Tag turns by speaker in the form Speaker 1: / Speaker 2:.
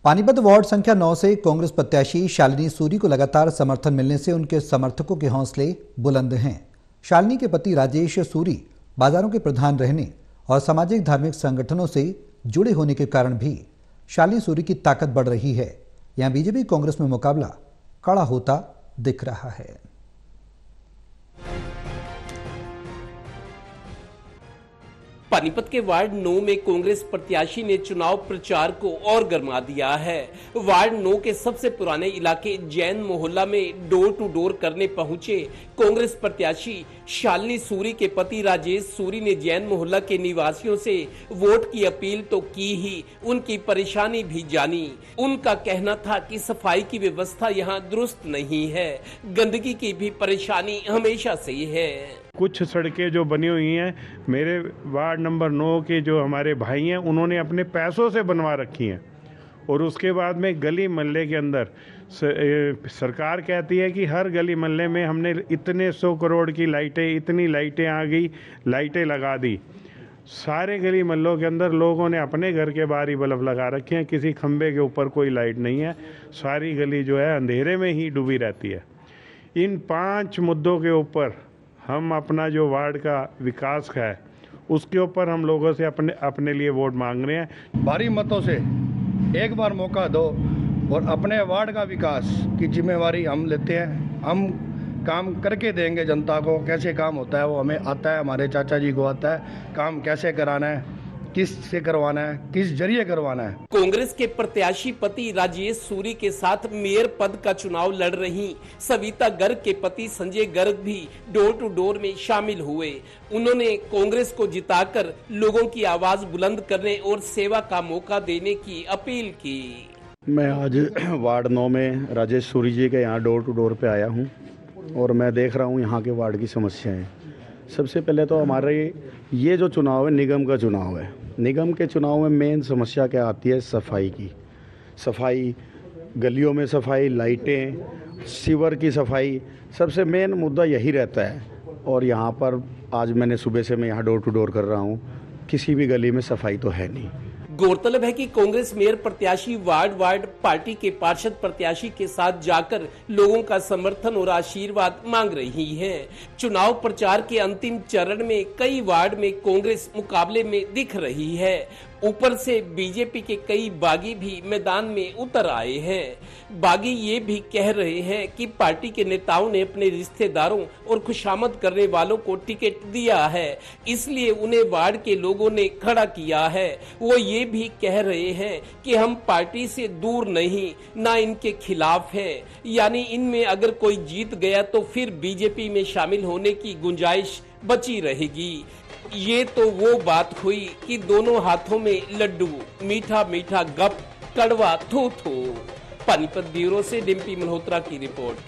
Speaker 1: Panipat ward संख्या 9 से कांग्रेस प्रत्याशी शालिनी सूरी को लगातार समर्थन मिलने से उनके समर्थकों के हौसले बुलंद हैं। शालिनी के पति राजेश सूरी बाजारों के प्रधान रहने और सामाजिक धार्मिक संगठनों से जुड़े होने के कारण भी शालिनी सूरी की ताकत बढ़ रही है। यहां बीजेपी कांग्रेस में मुकाबला कड़ा होता दिख रहा है।
Speaker 2: पानीपत के वार्ड 9 में कांग्रेस प्रत्याशी ने चुनाव प्रचार को और गरमा दिया है। वार्ड 9 के सबसे पुराने इलाके जैन मोहल्ला में डोर टू डोर करने पहुंचे कांग्रेस प्रत्याशी शालिनी सूरी के पति राजेश सूरी ने जैन मोहल्ला के निवासियों से वोट की अपील तो की ही, उनकी परेशानी भी जानी। उनका कहना था कि सफाई की व्यवस्था यहाँ दुरुस्त नहीं है, गंदगी की भी परेशानी हमेशा से ही है।
Speaker 3: कुछ सड़कें जो बनी हुई हैं मेरे वार्ड नंबर 9 के जो हमारे भाई हैं उन्होंने अपने पैसों से बनवा रखी हैं। और उसके बाद में गली मोहल्ले के अंदर सरकार कहती है कि हर गली मोहल्ले में हमने इतने 100 करोड़ की लाइटें, इतनी लाइटें आ गई, लाइटें लगा दी। सारे गली मोहल्लों के अंदर लोगों ने अपने घर के बाहर ही बल्ब लगा रखे हैं, किसी खंबे के ऊपर कोई लाइट नहीं है। सारी गली जो है अंधेरे में ही डूबी रहती है। इन 5 मुद्दों के ऊपर हम अपना जो वार्ड का विकास है उसके ऊपर हम लोगों से अपने लिए वोट मांग रहे हैं।
Speaker 4: भारी मतों से एक बार मौका दो और अपने वार्ड का विकास की जिम्मेवारी हम लेते हैं। हम काम करके देंगे जनता को। कैसे काम होता है वो हमें आता है, हमारे चाचा जी को आता है। काम कैसे कराना है, किस से करवाना है, किस जरिए करवाना है।
Speaker 2: कांग्रेस के प्रत्याशी पति राजेश सूरी के साथ मेयर पद का चुनाव लड़ रही सविता गर्ग के पति संजय गर्ग भी डोर टू डोर में शामिल हुए। उन्होंने कांग्रेस को जिताकर लोगों की आवाज बुलंद करने और सेवा का मौका देने की अपील की।
Speaker 5: मैं आज वार्ड 9 में राजेश सूरी जी के यहाँ डोर टू डोर पे आया हूँ और मैं देख रहा हूँ यहाँ के वार्ड की समस्याएं। सबसे पहले तो हमारे ये जो चुनाव है निगम का चुनाव है। निगम के चुनाव में मेन समस्या क्या आती है? सफाई की। सफाई, गलियों में सफाई, लाइटें, सीवर की सफाई, सबसे मेन मुद्दा यही रहता है। और यहाँ पर आज मैंने सुबह से मैं यहाँ डोर टू डोर कर रहा हूँ, किसी भी गली में सफाई तो है नहीं।
Speaker 2: गौरतलब है कि कांग्रेस मेयर प्रत्याशी वार्ड पार्टी के पार्षद प्रत्याशी के साथ जाकर लोगों का समर्थन और आशीर्वाद मांग रही है। चुनाव प्रचार के अंतिम चरण में कई वार्ड में कांग्रेस मुकाबले में दिख रही है। ऊपर से बीजेपी के कई बागी भी मैदान में उतर आए हैं। बागी ये भी कह रहे हैं कि पार्टी के नेताओं ने अपने रिश्तेदारों और खुशामद करने वालों को टिकट दिया है, इसलिए उन्हें वार्ड के लोगों ने खड़ा किया है। वो ये भी कह रहे हैं कि हम पार्टी से दूर नहीं, ना इनके खिलाफ हैं। यानी इनमें अगर कोई जीत गया तो फिर बीजेपी में शामिल होने की गुंजाइश बची रहेगी। ये तो वो बात हुई कि दोनों हाथों में लड्डू, मीठा मीठा गप, कड़वा थू थू। पानीपत ब्यूरो से डिम्पी मल्होत्रा की रिपोर्ट।